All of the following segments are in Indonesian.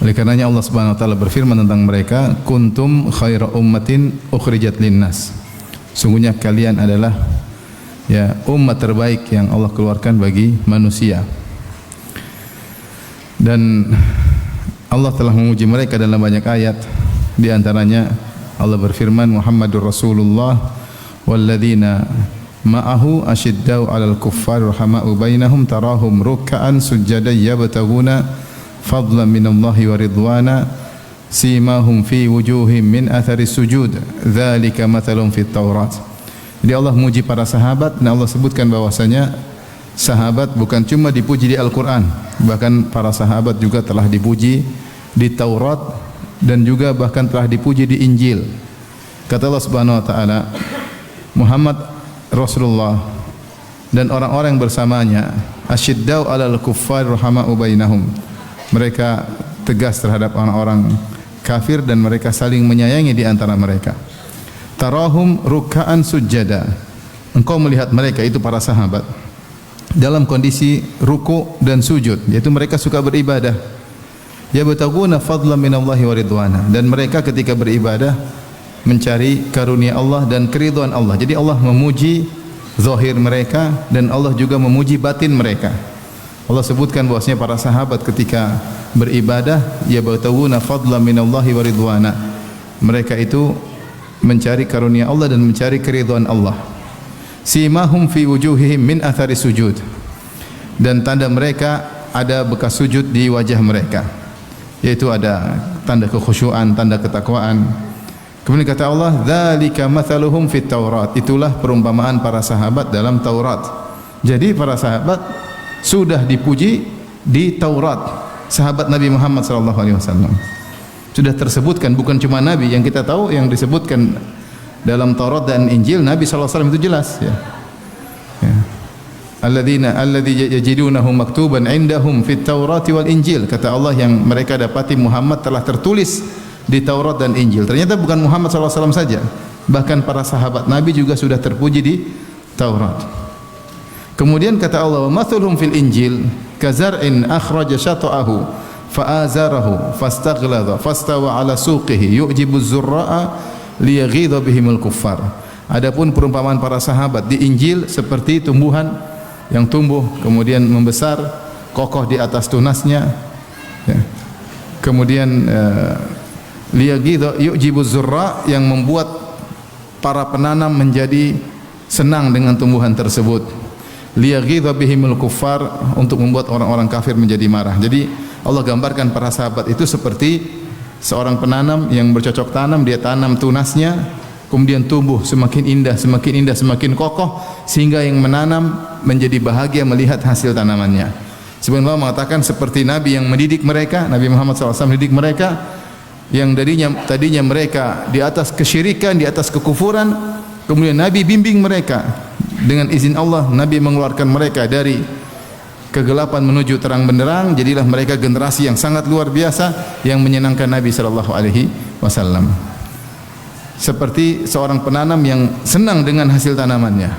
Oleh karenanya Allah Subhanahu wa taala berfirman tentang mereka, kuntum khaira ummatin ukhrijat linnas. Sungguhnya kalian adalah umat terbaik yang Allah keluarkan bagi manusia. Dan Allah telah memuji mereka dalam banyak ayat. Di antaranya Allah berfirman, Muhammadur Rasulullah walladzina ma'ahu asyiddau 'alal kuffari rahama'u bainahum tarahum ruk'an sujjadan yabtaguna fadlan minallahi wa ridwana simahum fi wujuhim min athari sujud dzalika mathalun fit Taurat. Jadi Allah memuji para sahabat dan Allah sebutkan bahwasanya sahabat bukan cuma dipuji di Al-Qur'an, bahkan para sahabat juga telah dipuji di Taurat dan juga bahkan telah dipuji di Injil. Kata Allah Subhanahu wa taala, Muhammad Rasulullah dan orang-orang bersamanya asyiddau 'alal kuffar rahama'u bainahum. Mereka tegas terhadap orang-orang kafir dan mereka saling menyayangi di antara mereka. Tarahum ruk'an sujjada. Engkau melihat mereka itu para sahabat dalam kondisi ruku dan sujud, yaitu mereka suka beribadah. Yabtaguna fadlan minallahi wa ridwana, dan mereka ketika beribadah mencari karunia Allah dan keridhaan Allah. Jadi Allah memuji zahir mereka dan Allah juga memuji batin mereka. Allah sebutkan bahwasanya para sahabat ketika beribadah yabtaguna fadlan minallahi wa ridwana. Mereka itu mencari karunia Allah dan mencari keridhaan Allah. Simahum fi wujuhihim min athari sujud. Dan tanda mereka ada bekas sujud di wajah mereka. Yaitu ada tanda kekhusyuan, tanda ketakwaan. Kemudian kata Allah, dzalika mathaluhum fit Taurat. Itulah perumpamaan para sahabat dalam Taurat. Jadi para sahabat sudah dipuji di Taurat. Sahabat Nabi Muhammad sallallahu alaihi wasallam sudah tersebutkan, bukan cuma Nabi yang kita tahu, yang disebutkan dalam Taurat dan Injil Nabi sallallahu alaihi wasallam itu jelas ya. Alladzi yajidunahu maktuban indahum fit Taurati wal Injil. Kata Allah, yang mereka dapati Muhammad telah tertulis di Taurat dan Injil. Ternyata bukan Muhammad sallallahu alaihi wasallam saja, bahkan para sahabat Nabi juga sudah terpuji di Taurat. Kemudian kata Allah, wa mathaluhum fil Injil kazar'in akhraja shata'ahu fa'azarahu fastaghladha fastawa 'ala suqihi yu'jibu az-zurra'a liyaghidha bihimul kuffar. Adapun perumpamaan para sahabat di Injil seperti tumbuhan yang tumbuh kemudian membesar kokoh di atas tunasnya ya. Kemudian liyaghidha yu'jibu az-zurra', yang membuat para penanam menjadi senang dengan tumbuhan tersebut. Liyaghidha bihimul kuffar, untuk membuat orang-orang kafir menjadi marah. Jadi Allah gambarkan para sahabat itu seperti seorang penanam yang bercocok tanam, dia tanam tunasnya, kemudian tumbuh semakin indah, semakin indah, semakin kokoh, sehingga yang menanam menjadi bahagia melihat hasil tanamannya. Sebenarnya Allah mengatakan seperti Nabi yang mendidik mereka, Nabi Muhammad SAW mendidik mereka, yang tadinya mereka di atas kesyirikan, di atas kekufuran, kemudian Nabi bimbing mereka. Dengan izin Allah, Nabi mengeluarkan mereka dari kegelapan menuju terang benderang. Jadilah mereka generasi yang sangat luar biasa yang menyenangkan Nabi sallallahu alaihi wasallam. Seperti seorang penanam yang senang dengan hasil tanamannya.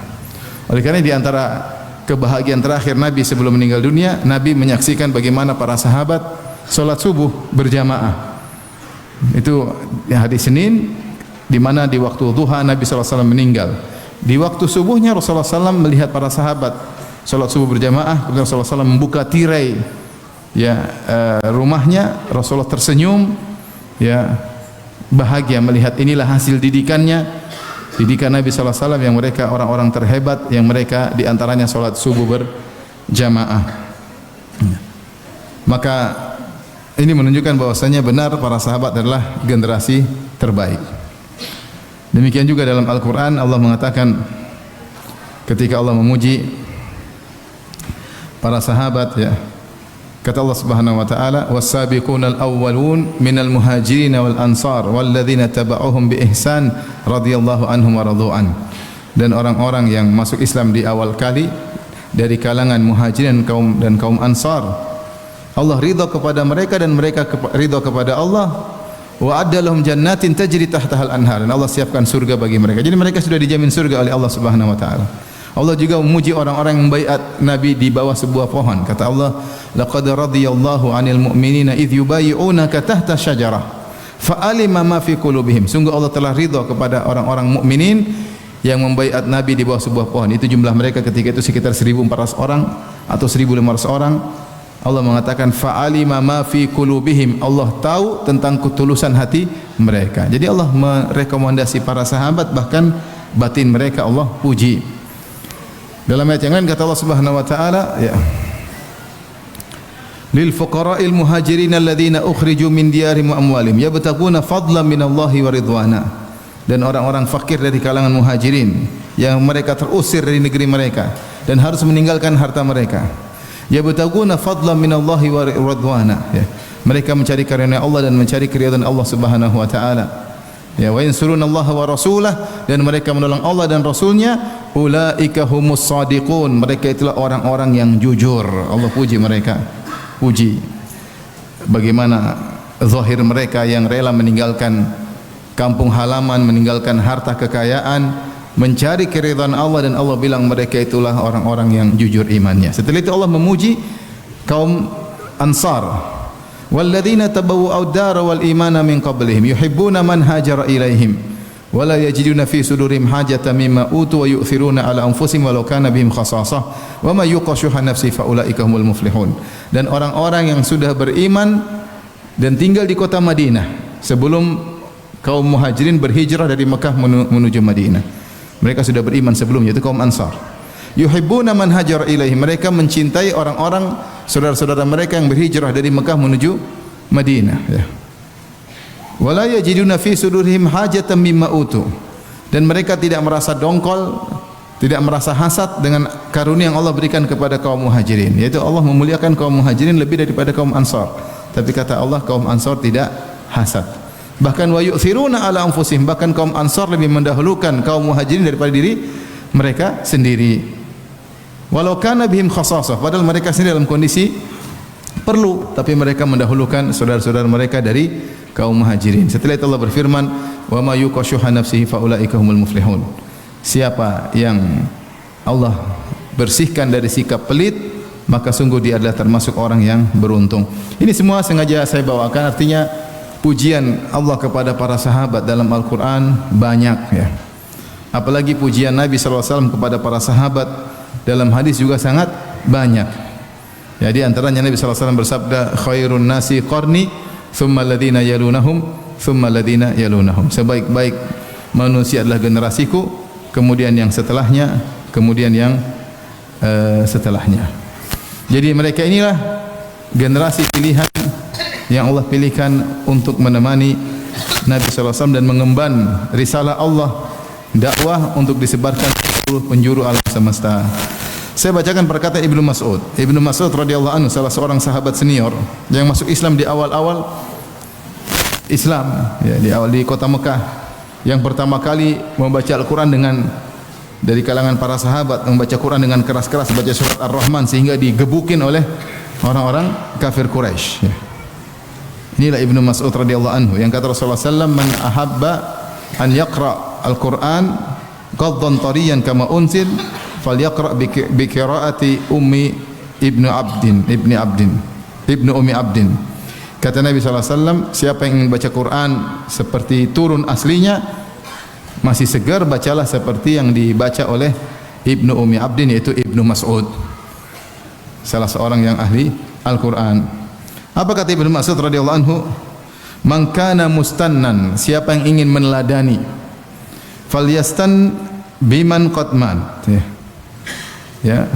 Oleh karena di antara kebahagiaan terakhir Nabi sebelum meninggal dunia, Nabi menyaksikan bagaimana para sahabat salat subuh berjamaah. Itu hari Senin, di mana di waktu duha Nabi sallallahu alaihi wasallam meninggal. Di waktu subuhnya Rasulullah SAW melihat para sahabat salat subuh berjamaah, kemudian Rasulullah SAW membuka tirai rumahnya. Rasulullah tersenyum, bahagia melihat inilah hasil didikannya, didikan Nabi SAW yang mereka orang-orang terhebat, yang mereka diantaranya salat subuh berjamaah. Maka ini menunjukkan bahwasanya benar para sahabat adalah generasi terbaik. Demikian juga dalam Al-Quran Allah mengatakan ketika Allah memuji para sahabat, kata Allah Subhanahu wa taala, was-sabiqunal awwalun minal muhajirin wal ansar walladzina tabauhum bi ihsan radhiyallahu anhum wa radu an. Dan orang-orang yang masuk Islam di awal kali dari kalangan muhajirin dan kaum ansar, Allah ridha kepada mereka dan mereka ridha kepada Allah. Wa adalahum jannatin tajri tahtahal anhar, dan Allah siapkan surga bagi mereka. Jadi mereka sudah dijamin surga oleh Allah Subhanahu wa taala. Allah juga memuji orang-orang yang baiat Nabi di bawah sebuah pohon. Kata Allah, laqad radiyallahu 'anil mu'minina idh yubayyi'unaka tahta syajarah fa'alima ma fi qulubihim. Sungguh Allah telah ridha kepada orang-orang mukminin yang membaiat Nabi di bawah sebuah pohon. Itu jumlah mereka ketika itu sekitar 1.400 orang atau 1.500 orang. Allah mengatakan fa'alima ma fi qulubihim. Allah tahu tentang ketulusan hati mereka. Jadi Allah merekomendasi para sahabat, bahkan batin mereka Allah puji. Dalam ayat yang lain kata Allah Subhanahu wa taala, ya, lil fuqara'il muhajirin alladziina ukhriju min diyarihim wa amwalihim yabtaguna fadlan minallahi wa ridwana. Dan orang-orang fakir dari kalangan muhajirin yang mereka terusir dari negeri mereka dan harus meninggalkan harta mereka. Yabtaguna fadlan minallahi wa ridwana. Ya. Mereka mencari karunia Allah dan mencari keridhaan Allah Subhanahu wa taala. Ya, wa yansurunallaha wa rasulah, dan mereka menolong Allah dan Rasulnya. Ulaika humus shadiqun, mereka itulah orang-orang yang jujur. Allah puji mereka. Puji bagaimana zahir mereka yang rela meninggalkan kampung halaman, meninggalkan harta kekayaan, mencari keridhaan Allah, dan Allah bilang mereka itulah orang-orang yang jujur imannya. Setelah itu Allah memuji kaum Ansar. Walladzina tabawwa'u ad-dara wal imana min qablihim yuhibbuna man hajara ilaihim wa la yajiduna fi sudurihim hajatan mimma utu wa yu'thiruna ala anfusihim walau kana bihim khasasah wa may yuqashuha nafsi fa ulaika humul muflihun. Dan orang-orang yang sudah beriman dan tinggal di kota Madinah sebelum kaum Muhajirin berhijrah dari Mekah menuju Madinah, mereka sudah beriman sebelumnya, itu kaum Ansar. Yuhibbuna man hajara ilaihim, mereka mencintai orang-orang saudara-saudara mereka yang berhijrah dari Mekah menuju Madinah, ya. Wala yajiduna fi sudurihim hajatan mimma utu, dan mereka tidak merasa dongkol, tidak merasa hasad dengan karunia yang Allah berikan kepada kaum Muhajirin, yaitu Allah memuliakan kaum Muhajirin lebih daripada kaum Ansar. Tapi kata Allah, kaum Ansar tidak hasad. Bahkan wa yu'thiruna ala anfusihim, bahkan kaum Ansar lebih mendahulukan kaum Muhajirin daripada diri mereka sendiri. Walau kana bihim khasasah, padahal mereka sendiri dalam kondisi perlu, tapi mereka mendahulukan saudara-saudara mereka dari kaum Muhajirin. Setelah itu Allah berfirman, wa ma yuqashuha nafsihi fa ulaika humul muflihun. Siapa yang Allah bersihkan dari sikap pelit, maka sungguh dia adalah termasuk orang yang beruntung. Ini semua sengaja saya bawakan, artinya pujian Allah kepada para sahabat dalam Al-Qur'an banyak, ya. Apalagi pujian Nabi sallallahu alaihi wasallam kepada para sahabat dalam hadis juga sangat banyak. Jadi antaranya Nabi sallallahu alaihi wasallam bersabda, khairun nasi qarni thumma alladhina yalunahum thumma alladhina yalunahum. Sebaik-baik manusia adalah generasiku, kemudian yang setelahnya, kemudian yang setelahnya. Jadi mereka inilah generasi pilihan yang Allah pilihkan untuk menemani Nabi sallallahu alaihi wasallam dan mengemban risalah Allah, dakwah untuk disebarkan ke seluruh penjuru alam semesta. Saya bacakan perkataan Ibnu Mas'ud. Ibnu Mas'ud radhiyallahu anhu salah seorang sahabat senior yang masuk Islam di awal-awal Islam, ya, di awal di kota Mekah, yang pertama kali membaca Al-Qur'an dengan dari kalangan para sahabat, membaca Quran dengan keras-keras, baca surat Ar-Rahman sehingga digebukin oleh orang-orang kafir Quraisy, ya. Inilah Ibnu Mas'ud radhiyallahu anhu yang kata Rasulullah sallallahu alaihi wasallam, man ahabba an yaqra al-Qur'an qaddan tariyan kama unzil falyaqra bi qiraati ummi ibnu ummi abdin. Kata Nabi sallallahu alaihi wasallam, siapa yang ingin baca Quran seperti turun aslinya, masih segar, bacalah seperti yang dibaca oleh Ibnu Ummi Abdin, yaitu Ibnu Mas'ud, salah seorang yang ahli Al-Qur'an. Apa kata Ibnu Mas'ud radhiyallahu anhu? Man kana mustannan, siapa yang ingin meneladani, falyastan biman qad mat, ya,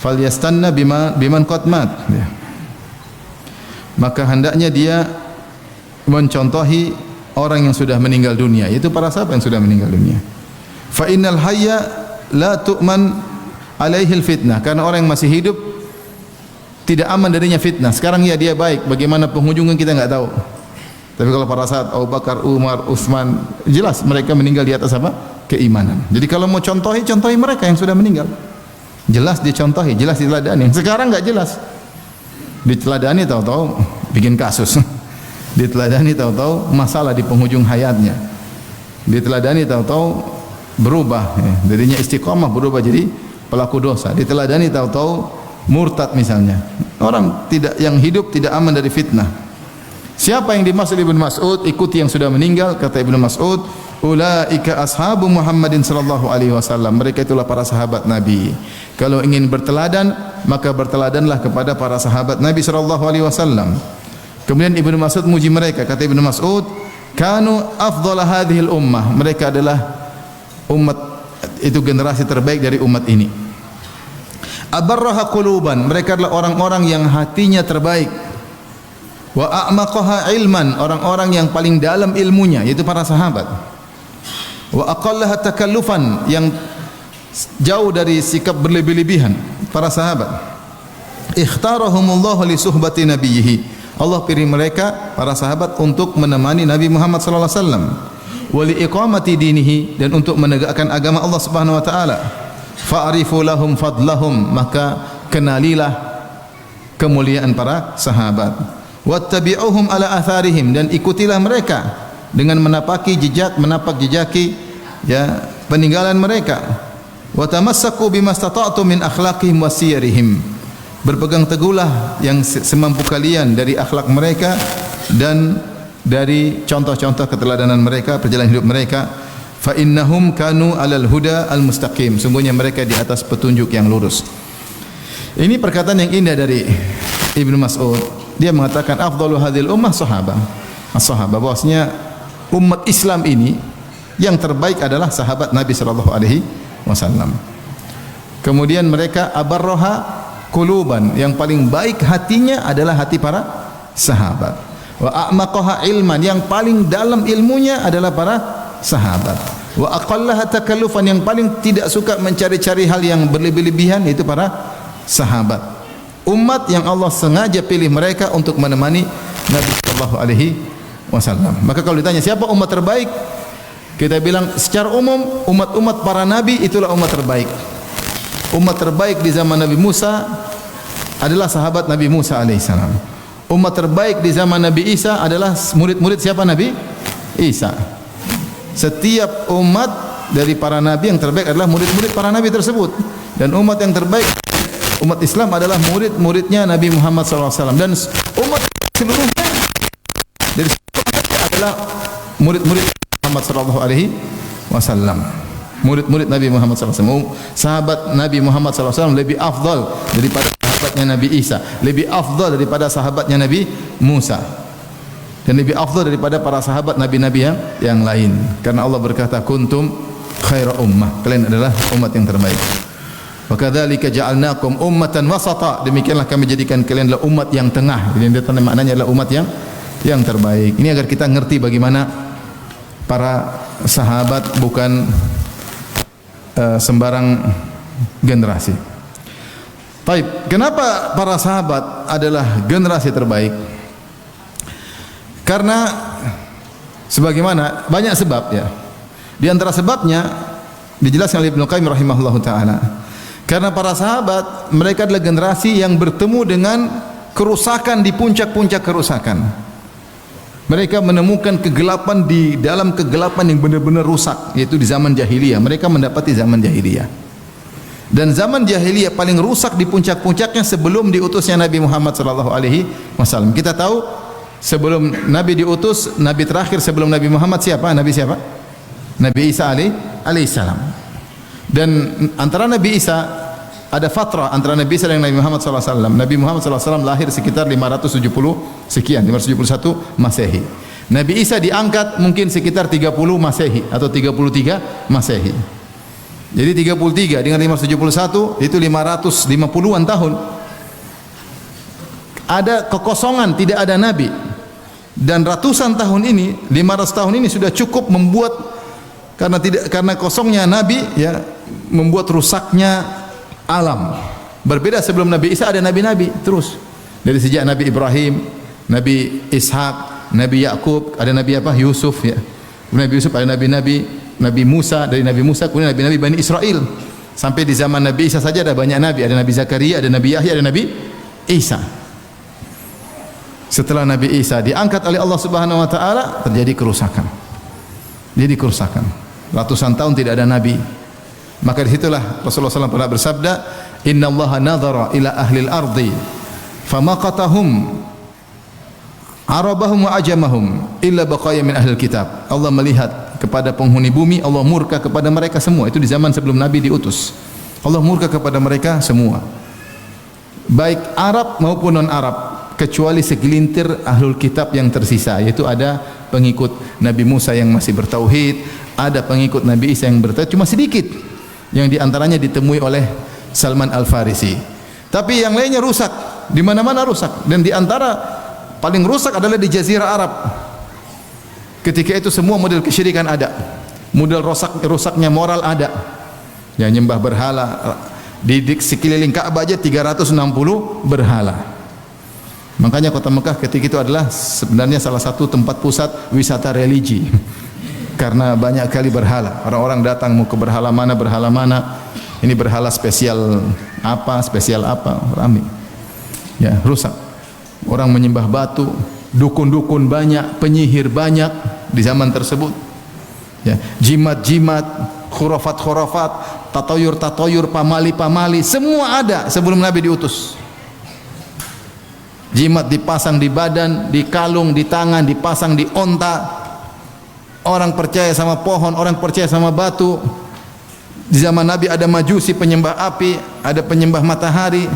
falyastanna biman qad mat, ya. Maka hendaknya dia mencontohi orang yang sudah meninggal dunia, yaitu para sahabat yang sudah meninggal dunia. Fa innal hayya la tu'man alaihi fitnah, karena orang yang masih hidup tidak aman darinya fitnah. Sekarang ya dia baik, bagaimana penghujungnya kita enggak tahu. Tapi kalau para sahabat Abu Bakar, Umar, Utsman, jelas mereka meninggal di atas apa? Keimanan. Jadi kalau mau contohi mereka yang sudah meninggal. Jelas dicontohi, jelas diteladani. Sekarang enggak jelas. Diteladani tahu-tahu bikin kasus. Diteladani tahu-tahu masalah di penghujung hayatnya. Diteladani tahu-tahu berubah, Darinya istiqamah berubah jadi pelaku dosa. Diteladani tahu-tahu murtad misalnya. Orang yang hidup tidak aman dari fitnah. Siapa yang dimaksud Ibnu Mas'ud? Ikuti yang sudah meninggal. Kata Ibnu Mas'ud, ulaika ashabu Muhammadin sallallahu alaihi wasallam. Mereka itulah para sahabat Nabi. Kalau ingin berteladan, maka berteladanlah kepada para sahabat Nabi sallallahu alaihi wasallam. Kemudian Ibnu Mas'ud muji mereka. Kata Ibnu Mas'ud, kanu afdhala hadhil ummah. Mereka adalah umat, itu generasi terbaik dari umat ini. Abarraha quluban. Mereka adalah orang-orang yang hatinya terbaik. Wa a'maqaha ilman. Orang-orang yang paling dalam ilmunya, yaitu para sahabat. Wa aqallaha takallufan. Yang jauh dari sikap berlebih-lebihan, para sahabat. Ikhtarahumullahu li suhbati nabiyhi. Allah pilih mereka, para sahabat, untuk menemani Nabi Muhammad sallallahu alaihi wasallam. Wa li iqamati dinihi, dan untuk menegakkan agama Allah Subhanahu wa taala. Fa'rifu lahum fadlahum, maka kenalilah kemuliaan para sahabat. Wattabi'uhum ala atharihim, dan ikutilah mereka dengan menapak jejaki ya peninggalan mereka. Wa tamassaku bimastata'tum min akhlaqihim wa siyarihim. Berpegang teguhlah yang semampu kalian dari akhlak mereka dan dari contoh-contoh keteladanan mereka, perjalanan hidup mereka. Fa innahum kanu alal huda al mustaqim. Sungguhnya mereka di atas petunjuk yang lurus. Ini perkataan yang indah dari Ibnu Mas'ud. Dia mengatakan afdalu hadhil ummah sahabah. As-sahabah, bahwasanya umat Islam ini yang terbaik adalah sahabat Nabi sallallahu alaihi wasallam. Kemudian mereka abarraha quluban, yang paling baik hatinya adalah hati para sahabat. Wa a'maqaha ilman, yang paling dalam ilmunya adalah para sahabat. Wa aqallaha takallufan, yang paling tidak suka mencari-cari hal yang berlebih-lebihan, itu para sahabat. Umat yang Allah sengaja pilih mereka untuk menemani Nabi sallallahu alaihi wasallam. Maka kalau ditanya siapa umat terbaik, kita bilang secara umum umat-umat para nabi itulah umat terbaik. Umat terbaik di zaman Nabi Musa adalah sahabat Nabi Musa alaihissalam. Umat terbaik di zaman Nabi Isa adalah murid-murid siapa? Nabi Isa. Setiap umat dari para nabi yang terbaik adalah murid-murid para nabi tersebut. Dan umat yang terbaik, umat Islam, adalah murid-muridnya Nabi Muhammad SAW. Dan umat seluruhnya dari seluruhnya adalah murid-murid Muhammad SAW. Murid-murid Nabi Muhammad SAW. Sahabat Nabi Muhammad SAW lebih afdal daripada sahabatnya Nabi Isa, lebih afdal daripada sahabatnya Nabi Musa, dan lebih afdal daripada para sahabat nabi-nabi yang lain. Karena Allah berkata, kuntum khaira ummah, kalian adalah umat yang terbaik. Wa kadzalika ja'alnakum ummatan wasata, demikianlah kami jadikan kalian adalah umat yang tengah. Jadi maknanya adalah umat yang terbaik. Ini agar kita ngerti bagaimana para sahabat bukan sembarang generasi. Baik, kenapa para sahabat adalah generasi terbaik? Karena sebagaimana banyak sebab ya. Di antara sebabnya dijelaskan oleh Ibnu Qayyim rahimahullahu taala. Karena para sahabat mereka adalah generasi yang bertemu dengan kerusakan di puncak-puncak kerusakan. Mereka menemukan kegelapan di dalam kegelapan yang benar-benar rusak, yaitu di zaman jahiliyah. Mereka mendapati zaman jahiliyah. Dan zaman jahiliyah paling rusak di puncak-puncaknya sebelum diutusnya Nabi Muhammad sallallahu alaihi wasallam. Kita tahu sebelum Nabi diutus, Nabi terakhir sebelum Nabi Muhammad siapa? Nabi siapa? Nabi Isa alaihissalam. Dan antara Nabi Isa ada fatrah antara Nabi Isa dan Nabi Muhammad sallallahu alaihi wasallam. Nabi Muhammad sallallahu alaihi wasallam lahir sekitar 570 sekian, 571 Masehi. Nabi Isa diangkat mungkin sekitar 30 Masehi atau 33 Masehi. Jadi 33 dengan 571 itu 550-an tahun. Ada kekosongan, tidak ada nabi. Dan ratusan tahun ini, 500 tahun ini sudah cukup membuat, karena kosongnya nabi ya, membuat rusaknya alam. Berbeda sebelum Nabi Isa ada nabi-nabi terus. Dari sejak Nabi Ibrahim, Nabi Ishak, Nabi Yakub, ada Nabi apa? Yusuf ya. Nabi Yusuf, ada Nabi Musa, dari Nabi Musa kemudian Nabi Bani Israel. Sampai di zaman Nabi Isa saja ada banyak nabi, ada Nabi Zakaria, ada Nabi Yahya, ada Nabi Isa. Setelah Nabi Isa diangkat oleh Allah Subhanahu wa taala, terjadi kerusakan. Jadi kerusakan. ratusan tahun tidak ada nabi. Maka disitulah Rasulullah SAW pernah bersabda, Inna Allah nadhara ila ahlil ardi famaqatahum arabahum wa ajamahum illa baqaya min ahlil kitab. Allah melihat kepada penghuni bumi, Allah murka kepada mereka semua. Itu di zaman sebelum Nabi diutus. Allah murka kepada mereka semua, baik Arab maupun non-Arab, kecuali segelintir ahlul kitab yang tersisa, yaitu ada pengikut Nabi Musa yang masih bertauhid, ada pengikut Nabi Isa yang bertauhid, cuma sedikit yang diantaranya ditemui oleh Salman Al-Farisi. Tapi yang lainnya rusak, di mana-mana rusak, dan di antara paling rusak adalah di Jazirah Arab. Ketika itu semua model kesyirikan ada, model rusaknya moral ada. Yang nyembah berhala, di sekeliling Ka'bah aja 360 berhala. Makanya kota Mekah ketika itu adalah sebenarnya salah satu tempat pusat wisata religi. Karena banyak kali berhala. Orang-orang datang mau ke berhala mana. Ini berhala spesial apa, ramai. Ya, rusak. Orang menyembah batu, dukun-dukun banyak, penyihir banyak di zaman tersebut. Ya, jimat-jimat, khurafat-khurafat, tatoyur-tatoyur, pamali-pamali, semua ada sebelum Nabi diutus. Jimat dipasang di badan, di kalung, di tangan, dipasang di onta. Orang percaya sama pohon, orang percaya sama batu. Di zaman Nabi ada majusi penyembah api, ada penyembah matahari,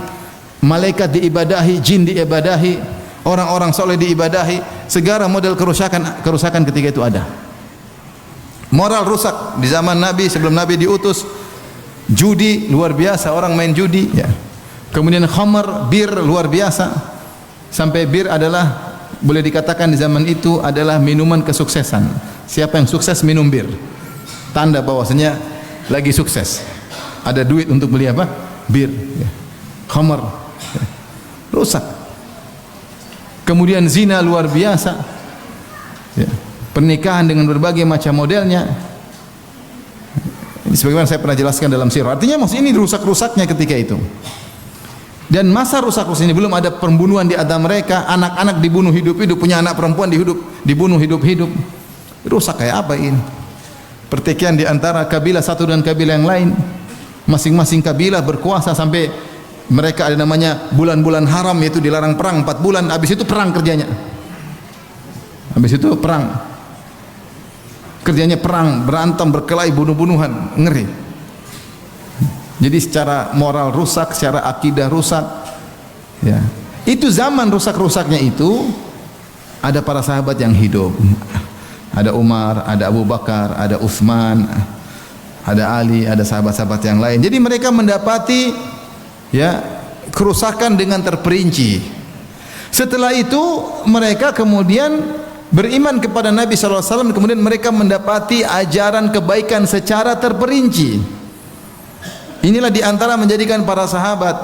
malaikat diibadahi, jin diibadahi, orang-orang soleh diibadahi. Segala model kerusakan ketika itu ada. Moral rusak di zaman Nabi sebelum Nabi diutus. Judi luar biasa, orang main judi, ya. Kemudian khamar, bir luar biasa. Sampai bir adalah boleh dikatakan di zaman itu adalah minuman kesuksesan. Siapa yang sukses minum bir, tanda bahwasanya lagi sukses. Ada duit untuk beli apa? Bir, ya. Khamar, ya. Rusak. Kemudian zina luar biasa, ya. Pernikahan dengan berbagai macam modelnya. Ini sebagaimana saya pernah jelaskan dalam sirah. Artinya maksud ini rusak-rusaknya ketika itu. Dan masa rusak-rusak ini belum ada pembunuhan di antara mereka, anak-anak dibunuh hidup-hidup, punya anak perempuan dibunuh hidup-hidup. Rusak kayak apa ini? Pertikaian di antara kabilah satu dan kabilah yang lain. Masing-masing kabilah berkuasa sampai mereka ada namanya bulan-bulan haram, yaitu dilarang perang 4 bulan. Habis itu perang kerjanya. Habis itu perang. Kerjanya perang, berantem, berkelahi, bunuh-bunuhan, ngeri. Jadi secara moral rusak, secara akidah rusak. Ya. Itu zaman rusak-rusaknya itu ada para sahabat yang hidup. Ada Umar, ada Abu Bakar, ada Utsman, ada Ali, ada sahabat-sahabat yang lain. Jadi mereka mendapati ya kerusakan dengan terperinci. Setelah itu mereka kemudian beriman kepada Nabi SAW, kemudian mereka mendapati ajaran kebaikan secara terperinci. Inilah diantara menjadikan para sahabat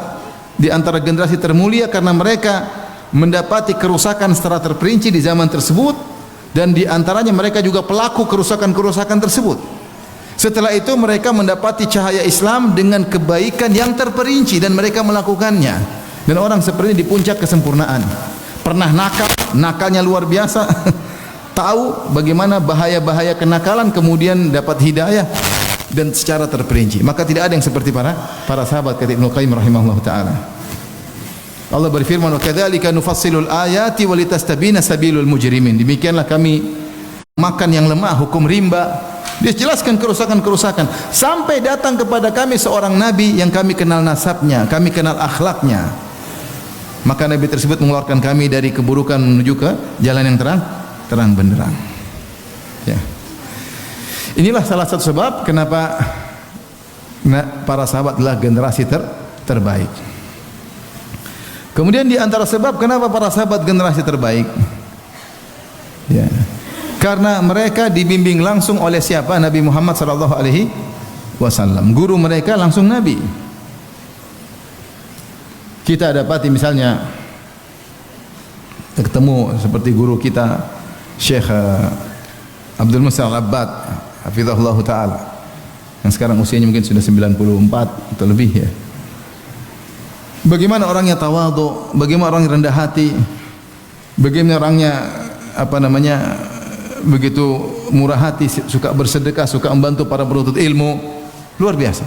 di antara generasi termulia, karena mereka mendapati kerusakan secara terperinci di zaman tersebut, dan di antaranya mereka juga pelaku kerusakan-kerusakan tersebut. Setelah itu mereka mendapati cahaya Islam dengan kebaikan yang terperinci dan mereka melakukannya. Dan orang seperti ini di puncak kesempurnaan. Pernah nakal, nakalnya luar biasa. Tahu bagaimana bahaya-bahaya kenakalan, kemudian dapat hidayah dan secara terperinci. Maka tidak ada yang seperti para sahabat, kata Ibnu Qayyim rahimahullah taala. Allah berfirman, "Wa kadzalika nufassilul ayati wa litastabina sabilul mujrimin." Demikianlah kami makan yang lemah, hukum rimba. Dia jelaskan kerusakan-kerusakan sampai datang kepada kami seorang nabi yang kami kenal nasabnya, kami kenal akhlaknya. Maka nabi tersebut mengeluarkan kami dari keburukan menuju ke jalan yang terang benderang. Ya. Inilah salah satu sebab kenapa para sahabat adalah generasi terbaik. Kemudian di antara sebab kenapa para sahabat generasi terbaik, ya, karena mereka dibimbing langsung oleh siapa? Nabi Muhammad sallallahu alaihi wasallam. Guru mereka langsung Nabi. Kita dapati misalnya ketemu seperti guru kita Syekh Abdul Musa Al-Abbad hafizahullah taala, yang sekarang usianya mungkin sudah 94 atau lebih, ya. Bagaimana orangnya tawadhu, bagaimana orangnya rendah hati, bagaimana orangnya begitu murah hati, suka bersedekah, suka membantu para penuntut ilmu, luar biasa.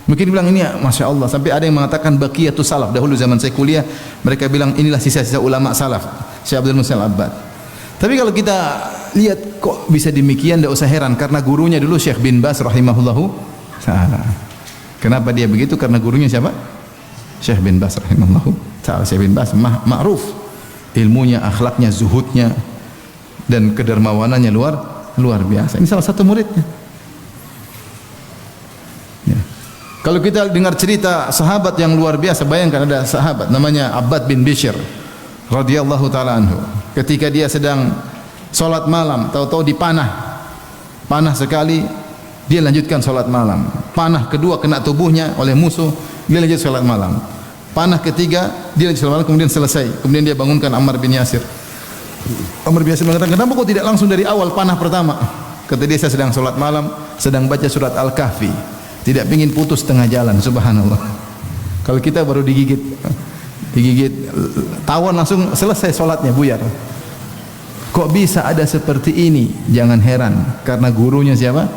Mungkin bilang ini Masya Allah, sampai ada yang mengatakan baqiyatus salaf. Dahulu zaman saya kuliah, mereka bilang inilah sisa-sisa ulama salaf, Syekh Abdul Muhsin Al-Abbad. Tapi kalau kita lihat kok bisa demikian, tidak usah heran, karena gurunya dulu Syekh bin Baz rahimahullahu ta'ala. Kenapa dia begitu? Karena gurunya siapa? Syekh bin Baz rahimahullahu ta'ala. Syekh bin Baz ma'ruf ilmunya, akhlaknya, zuhudnya dan kedermawanannya luar biasa. Ini salah satu muridnya. Ya. Kalau kita dengar cerita sahabat yang luar biasa, bayangkan ada sahabat namanya Abbad bin Bishr radhiyallahu taala anhu. Ketika dia sedang salat malam, tahu-tahu dipanah. Panah sekali, dia lanjutkan salat malam. Panah kedua kena tubuhnya oleh musuh, dia lanjut salat malam. Panah ketiga, dia lanjut salat malam, kemudian selesai. Kemudian dia bangunkan Ammar bin Yasir. Ammar bin Yasir mengatakan, kenapa kok tidak langsung dari awal panah pertama? Kata dia, saya sedang salat malam, sedang baca surat Al-Kahfi. Tidak ingin putus tengah jalan, subhanallah. Kalau kita baru digigit tawon langsung selesai salatnya, buyar. Kok bisa ada seperti ini? Jangan heran, karena gurunya siapa?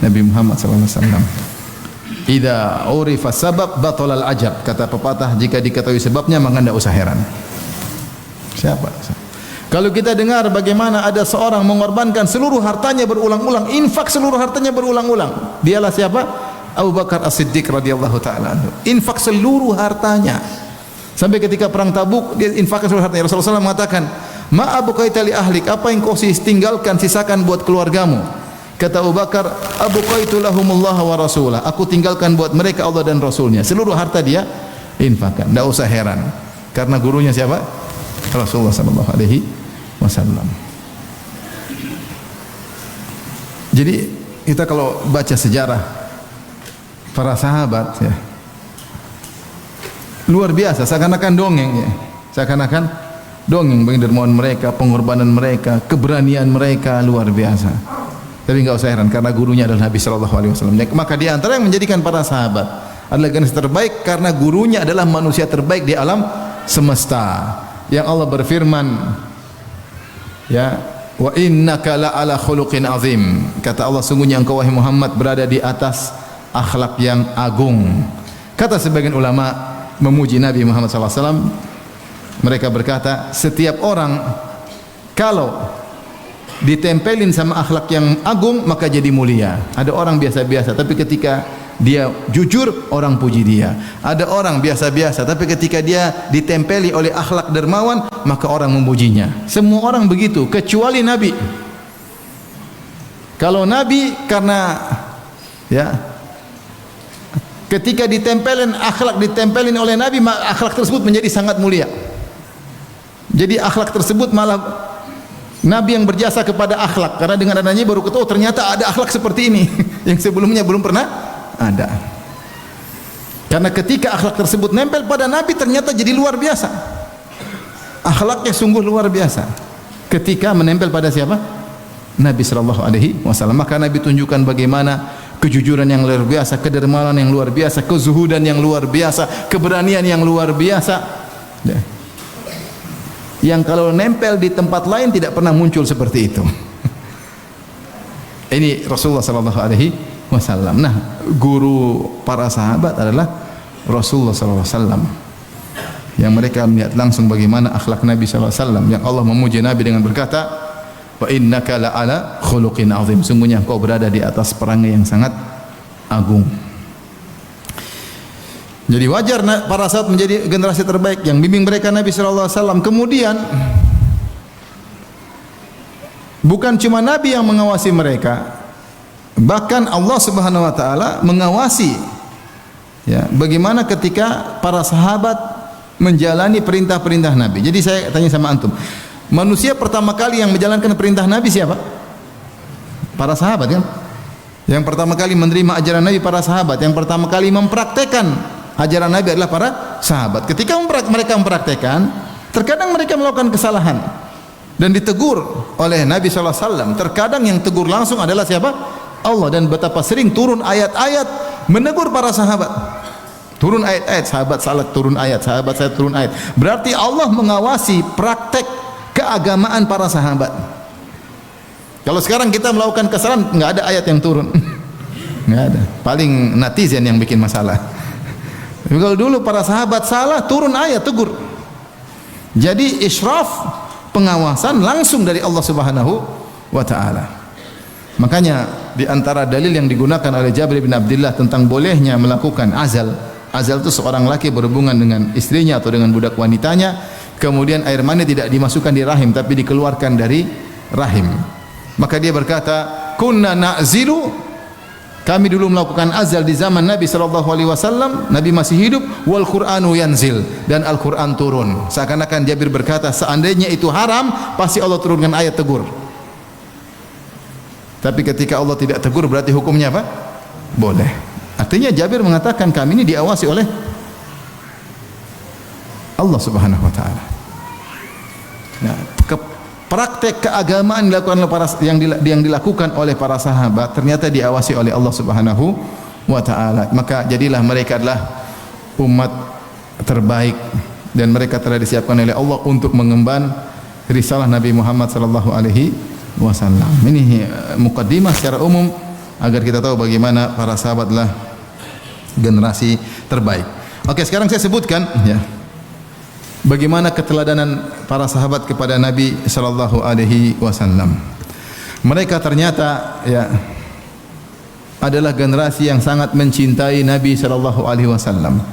Nabi Muhammad sallallahu alaihi wasallam. Idza urifa sabab batalal ajab. Kata pepatah, jika diketahui sebabnya maka tidak usah heran. Siapa? Kalau kita dengar bagaimana ada seorang mengorbankan seluruh hartanya berulang-ulang, infak seluruh hartanya berulang-ulang. Dialah siapa? Abu Bakar As-Siddiq radhiyallahu taala anhu. Infak seluruh hartanya. Sampai ketika perang Tabuk dia infakkan seluruh hartanya. Rasulullah SAW mengatakan, "Ma abqaita li ahlik?" Apa yang kau tinggalkan, sisakan buat keluargamu? Kata Abu Bakar, "Abqaitu lahumullah wa rasulah." Aku tinggalkan buat mereka Allah dan Rasulnya. Seluruh harta dia infakkan. Tidak usah heran, karena gurunya siapa? Rasulullah sallallahu alaihi wasallam. Jadi kita kalau baca sejarah para sahabat ya, luar biasa, seakan-akan dongeng ya. Seakan-akan dongeng bagi dermawan mereka, pengorbanan mereka, keberanian mereka luar biasa. Tapi enggak usah heran, karena gurunya adalah Nabi sallallahu alaihi wasallam. Maka di antara yang menjadikan para sahabat adalah generasi terbaik karena gurunya adalah manusia terbaik di alam semesta. Yang Allah berfirman, ya, wa innaka la ala khuluqin azim. Kata Allah, sungguhnya engkau wahai Muhammad berada di atas akhlak yang agung. Kata sebagian ulama memuji Nabi Muhammad SAW, mereka berkata, setiap orang kalau ditempelin sama akhlak yang agung maka jadi mulia. Ada orang biasa-biasa tapi ketika dia jujur orang puji dia. Ada orang biasa-biasa tapi ketika dia ditempeli oleh akhlak dermawan maka orang memujinya. Semua orang begitu kecuali Nabi. Kalau Nabi karena ya ketika ditempelin oleh Nabi, akhlak tersebut menjadi sangat mulia. Jadi akhlak tersebut malah Nabi yang berjasa kepada akhlak, karena dengan adanya baru ketahui ternyata ada akhlak seperti ini yang sebelumnya belum pernah ada. Karena ketika akhlak tersebut nempel pada Nabi ternyata jadi luar biasa. Akhlaknya sungguh luar biasa. Ketika menempel pada siapa? Nabi sallallahu alaihi wasallam. Maka Nabi tunjukkan bagaimana kejujuran yang luar biasa, kedermawanan yang luar biasa, kezuhudan yang luar biasa, keberanian yang luar biasa. Ya. Yang kalau nempel di tempat lain tidak pernah muncul seperti itu. Ini Rasulullah sallallahu alaihi wasallam. Nah, guru para sahabat adalah Rasulullah sallallahu alaihi wasallam. Yang mereka melihat langsung bagaimana akhlak Nabi sallallahu alaihi wasallam. Yang Allah memuji Nabi dengan berkata, "Wa innaka la ala khuluqin azim." Sungguhnya engkau berada di atas perangai yang sangat agung. Jadi wajar para sahabat menjadi generasi terbaik yang bimbing mereka Nabi sallallahu alaihi wasallam. Kemudian bukan cuma Nabi yang mengawasi mereka, bahkan Allah Subhanahu wa taala mengawasi ya, bagaimana ketika para sahabat menjalani perintah-perintah Nabi. Jadi saya tanya sama antum, manusia pertama kali yang menjalankan perintah Nabi siapa? Para sahabat kan? Yang pertama kali menerima ajaran Nabi para sahabat, yang pertama kali mempraktekkan ajaran Nabi adalah para sahabat. Ketika mereka mempraktekkan, terkadang mereka melakukan kesalahan dan ditegur oleh Nabi sallallahu alaihi wasallam. Terkadang yang tegur langsung adalah siapa? Allah. Dan betapa sering turun ayat-ayat menegur para sahabat. Turun ayat-ayat, sahabat salah turun ayat, sahabat saya turun ayat. Berarti Allah mengawasi praktek keagamaan para sahabat. Kalau sekarang kita melakukan kesalahan, enggak ada ayat yang turun. Enggak ada. Paling netizen yang bikin masalah. Tapi kalau dulu para sahabat salah, turun ayat tegur. Jadi israf, pengawasan langsung dari Allah Subhanahu wa taala. Makanya di antara dalil yang digunakan oleh Jabir bin Abdullah tentang bolehnya melakukan azal. Azal itu seorang laki berhubungan dengan istrinya atau dengan budak wanitanya, kemudian air mani tidak dimasukkan di rahim tapi dikeluarkan dari rahim. Maka dia berkata, "Kunna na'zilu." Kami dulu melakukan azal di zaman Nabi sallallahu alaihi wasallam, Nabi masih hidup, wal Qur'anu yanzil, dan Al-Qur'an turun. Seakan-akan Jabir berkata, seandainya itu haram, pasti Allah turunkan ayat tegur. Tapi ketika Allah tidak tegur, berarti hukumnya apa? Boleh. Artinya Jabir mengatakan kami ini diawasi oleh Allah Subhanahu wa taala. Nah, praktek keagamaan yang dilakukan oleh para sahabat ternyata diawasi oleh Allah Subhanahu wa taala. Maka jadilah mereka adalah umat terbaik dan mereka telah disiapkan oleh Allah untuk mengemban risalah Nabi Muhammad sallallahu alaihi wasallam. Ini mukaddimah secara umum agar kita tahu bagaimana para sahabat adalah generasi terbaik. Oke, sekarang saya sebutkan ya, bagaimana keteladanan para sahabat kepada Nabi sallallahu alaihi wasallam. Mereka ternyata ya adalah generasi yang sangat mencintai Nabi sallallahu alaihi wasallam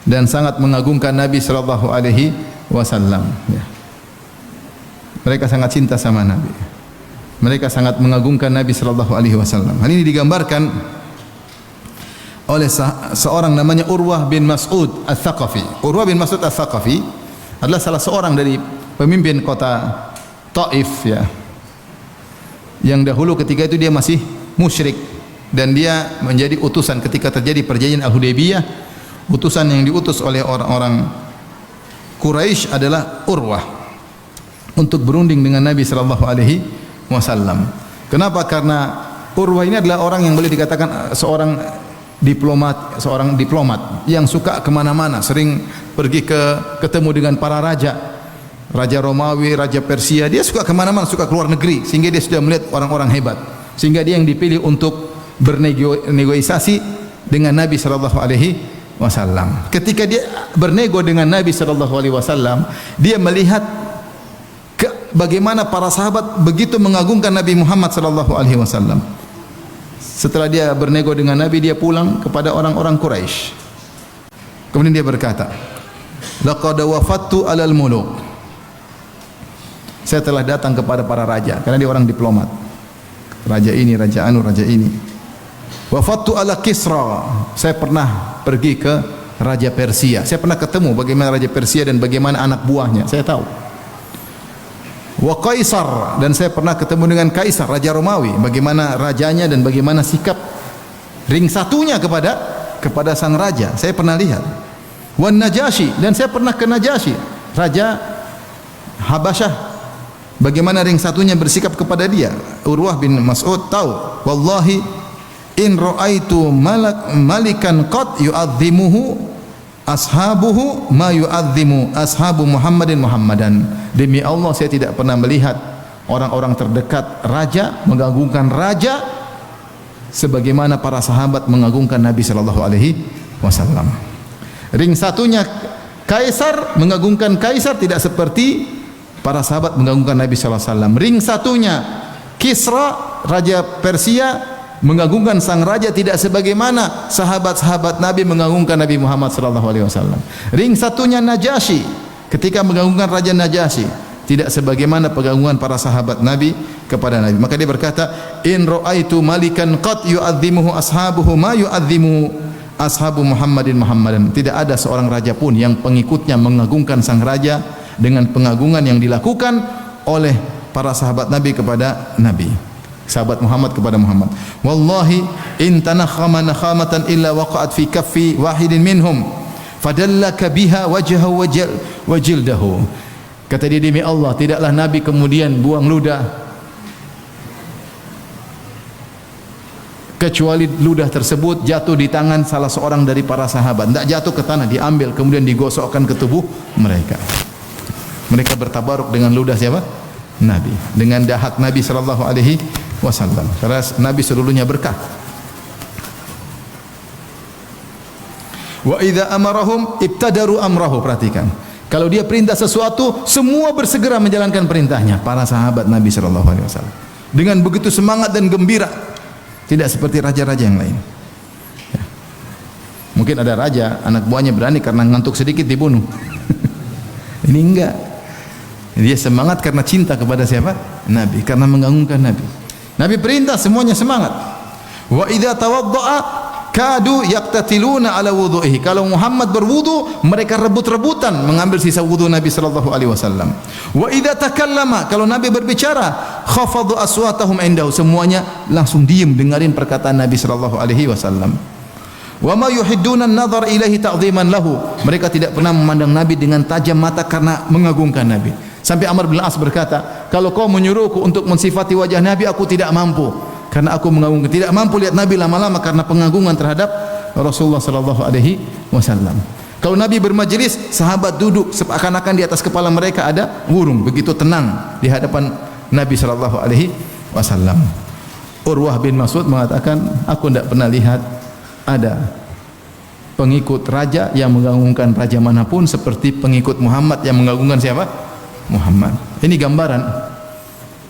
dan sangat mengagungkan Nabi sallallahu alaihi wasallam ya. Mereka sangat cinta sama Nabi. Mereka sangat mengagungkan Nabi sallallahu alaihi wasallam. Hal ini digambarkan oleh seorang namanya Urwah bin Mas'ud Ats-Tsaqafi. Urwah bin Mas'ud Ats-Tsaqafi adalah salah seorang dari pemimpin kota Taif ya. Yang dahulu ketika itu dia masih musyrik dan dia menjadi utusan ketika terjadi perjanjian Al-Hudaybiyah. Utusan yang diutus oleh orang-orang Quraisy adalah Urwah untuk berunding dengan Nabi sallallahu alaihi wasallam. Kenapa? Karena Urwah ini adalah orang yang boleh dikatakan seorang diplomat yang suka kemana-mana, sering pergi ketemu dengan para raja Romawi, raja Persia. Dia suka kemana-mana, suka keluar negeri, sehingga dia sudah melihat orang-orang hebat, sehingga dia yang dipilih untuk bernegosiasi dengan Nabi sallallahu alaihi wasallam. Ketika dia bernego dengan Nabi sallallahu alaihi wasallam, dia melihat bagaimana para sahabat begitu mengagungkan Nabi Muhammad sallallahu alaihi wasallam. Setelah dia bernego dengan Nabi, dia pulang kepada orang-orang Quraisy. Kemudian dia berkata, "Laqad wafattu 'alal muluk." Saya telah datang kepada para raja, karena dia orang diplomat. Raja ini, raja anu, raja ini. Wafattu 'ala Kisra. Saya pernah pergi ke raja Persia. Saya pernah ketemu bagaimana raja Persia dan bagaimana anak buahnya. Saya tahu. Wa Kaisar, dan saya pernah ketemu dengan Kaisar, raja Romawi, bagaimana rajanya dan bagaimana sikap ring satunya kepada sang raja. Saya pernah lihat. Wan Najasyi, dan saya pernah ke Najasyi, raja Habasyah, bagaimana ring satunya bersikap kepada dia. Urwah bin Mas'ud tahu, wallahi in ra'aitu malikan qad yu'azzimuhu ashabuhu ma yu'azzimu ashabu Muhammadan. Demi Allah, saya tidak pernah melihat orang-orang terdekat raja mengagungkan raja sebagaimana para sahabat mengagungkan Nabi sallallahu alaihi wasallam. Ring satunya Kaisar mengagungkan Kaisar tidak seperti para sahabat mengagungkan Nabi sallallahu alaihi wasallam. Ring satunya Kisra, raja Persia, mengagungkan sang raja tidak sebagaimana sahabat-sahabat Nabi mengagungkan Nabi Muhammad sallallahu alaihi wasallam. Ring satunya Najasyi, ketika mengagungkan raja Najasyi tidak sebagaimana pengagungan para sahabat Nabi kepada Nabi. Maka dia berkata, in ra'aitu malikan qad yu'azzimuhu ashabuhu ma yu'azzimu ashabu Muhammadan. Tidak ada seorang raja pun yang pengikutnya mengagungkan sang raja dengan pengagungan yang dilakukan oleh para sahabat Nabi kepada Nabi. Sahabat Muhammad kepada Muhammad. Wallahi in tanakhama nakhamatan illa waqa'at fi kaffi wahidin minhum fadallaka biha wajhahu wa jildahu. Kata dia, demi Allah, tidaklah Nabi kemudian buang ludah kecuali ludah tersebut jatuh di tangan salah seorang dari para sahabat. Tidak jatuh ke tanah, diambil kemudian digosokkan ke tubuh mereka. Mereka bertabaruk dengan ludah siapa? Nabi, dengan dahak Nabi sallallahu alaihi wasallam. Karena Nabi seluruhnya berkah. Wa idza amarahum ibtadaru amrahu. Perhatikan, kalau dia perintah sesuatu, semua bersegera menjalankan perintahnya. Para sahabat Nabi sallallahu alaihi wasallam dengan begitu semangat dan gembira, tidak seperti raja-raja yang lain. Ya. Mungkin ada raja, anak buahnya berani karena ngantuk sedikit dibunuh. Ini enggak. Dia semangat karena cinta kepada siapa? Nabi, karena mengagungkan Nabi. Nabi perintah, semuanya semangat. Wa idza tawaddaa kadu yaqtatiluna ala wudhu'ihi. Kalau Muhammad berwudu, mereka rebut-rebutan mengambil sisa wudu Nabi sallallahu alaihi wasallam. Wa idza takallama, kalau Nabi berbicara, khafadu aswatahum indahu. Semuanya langsung diam dengarin perkataan Nabi sallallahu alaihi wasallam. Wa ma yuhidduna an-nadhar ilaihi ta'dhiman lahu. Mereka tidak pernah memandang Nabi dengan tajam mata karena mengagungkan Nabi. Sampai Amr bin As berkata, kalau kau menyuruhku untuk mensifati wajah Nabi, aku tidak mampu, karena aku mengagungkan. Tidak mampu lihat Nabi lama-lama karena pengagungan terhadap Rasulullah sallallahu alaihi wasallam. Kalau Nabi bermajlis, sahabat duduk seakan-akan di atas kepala mereka ada burung, begitu tenang di hadapan Nabi sallallahu alaihi wasallam. Urwah bin Mas'ud mengatakan, aku tidak pernah lihat ada pengikut raja yang mengagungkan raja manapun seperti pengikut Muhammad yang mengagungkan siapa? Muhammad. Ini gambaran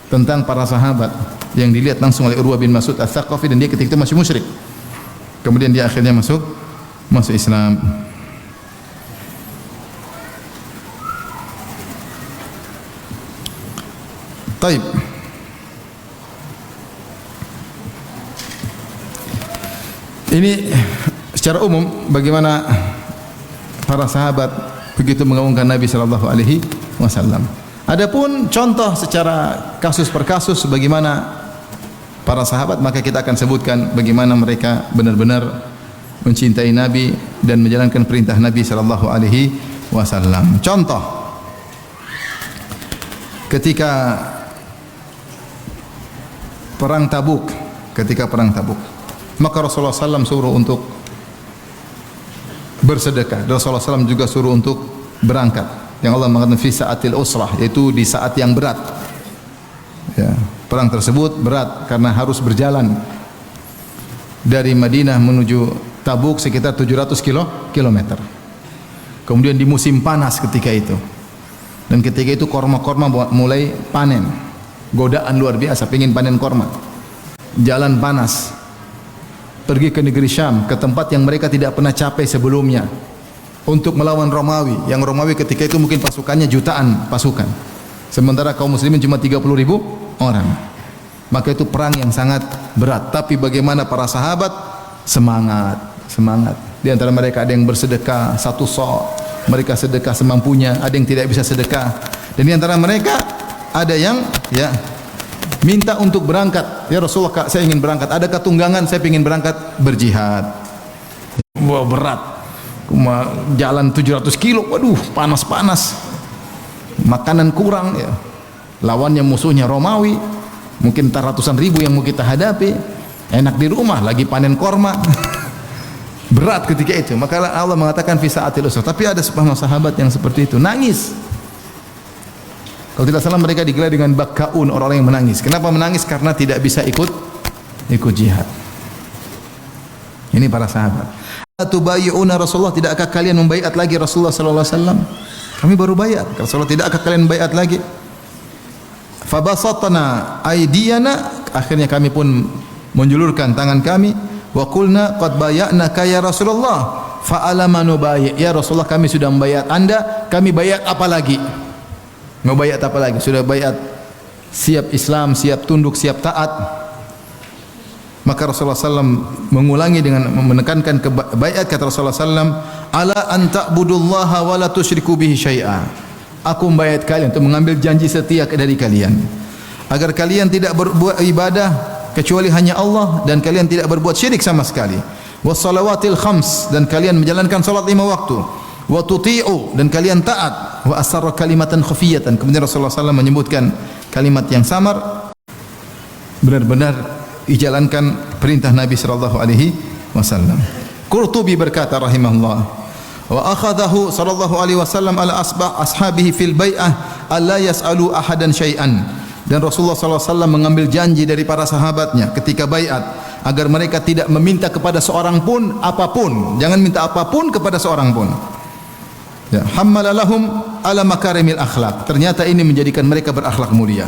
tentang para sahabat yang dilihat langsung oleh Urwah bin Mas'ud Ats-Tsaqafi, dan dia ketika itu masih musyrik. Kemudian dia akhirnya masuk Islam. Taib. Ini secara umum bagaimana para sahabat begitu mengagungkan Nabi sallallahu alaihi wasallam. Adapun contoh secara kasus per kasus bagaimana para sahabat, maka kita akan sebutkan bagaimana mereka benar-benar mencintai Nabi dan menjalankan perintah Nabi sallallahu alaihi wasallam. Contoh, ketika perang Tabuk, maka Rasulullah SAW suruh untuk bersedekah. Rasulullah SAW juga suruh untuk berangkat. Yang Allah mengatakan fi sa'atil usrah, yaitu di saat yang berat. Ya, perang tersebut berat karena harus berjalan dari Madinah menuju Tabuk sekitar 700 kilometer. Kemudian di musim panas ketika itu. Dan ketika itu korma-korma mulai panen. Godaan luar biasa, pengen panen korma. Jalan panas. Pergi ke negeri Syam, ke tempat yang mereka tidak pernah capai sebelumnya, untuk melawan Romawi. Yang Romawi ketika itu mungkin pasukannya jutaan pasukan, sementara kaum muslimin cuma 30.000 orang. Maka itu perang yang sangat berat. Tapi bagaimana para sahabat semangat. Di antara mereka ada yang bersedekah 1 sa', mereka sedekah semampunya. Ada yang tidak bisa sedekah. Dan di antara mereka ada yang minta untuk berangkat. Ya Rasulullah, saya ingin berangkat. Adakah tunggangan? Saya ingin berangkat berjihad. Wah, berat. Jalan 700 kilo, waduh, panas-panas. Makanan kurang, ya. Lawannya musuhnya Romawi, mungkin ratusan ribu yang mau kita hadapi. Enak di rumah, lagi panen korma. Berat ketika itu. Maka Allah mengatakan fi sa'atil usrah. Tapi ada sebahagian sahabat yang seperti itu, nangis. Kalau tidak salah mereka digelar dengan bakkaun, orang-orang yang menangis. Kenapa menangis? Karena tidak bisa ikut jihad. Ini para sahabat. Tubayyuna Rasulullah, tidakkah kalian membaiat lagi Rasulullah sallallahu alaihi wasallam? Kami baru baiat. Rasulullah, tidakkah kalian baiat lagi? Fabasatna aydiyana, akhirnya kami pun menjulurkan tangan kami. Wa qulna qad bay'naka ya Rasulullah, fa alama nubayyi. Ya Rasulullah, kami sudah membaiat Anda, kami baiat apa lagi? Mau bayat apa lagi? Sudah bayat, siap Islam, siap tunduk, siap taat. Maka Rasulullah SAW mengulangi dengan menekankan bayat. Kata Rasulullah SAW, ala an ta'budullaha wa la tusyriku bihi syai'a. Aku membayat kalian untuk mengambil janji setia dari kalian, agar kalian tidak berbuat ibadah kecuali hanya Allah, dan kalian tidak berbuat syirik sama sekali. Wassalawatil khams, dan kalian menjalankan salat 5 waktu. Wa tuti'u, dan kalian taat. Wa asarra kalimatan khafiyatan. Kemudian Rasulullah SAW menyebutkan kalimat yang samar, benar-benar dijalankan perintah Nabi sallallahu alaihi wasallam. Qurtubi berkata rahimahullah, wa akhadahu sallallahu alaihi wasallam ala ashabihi fil bai'ah alla yas'alu ahadan syai'an. Dan Rasulullah SAW mengambil janji dari para sahabatnya ketika baiat agar mereka tidak meminta kepada seorang pun apapun, jangan minta apapun kepada seorang pun. Ya, hammalalahum ala makarimil akhlak. Ternyata ini menjadikan mereka berakhlak mulia.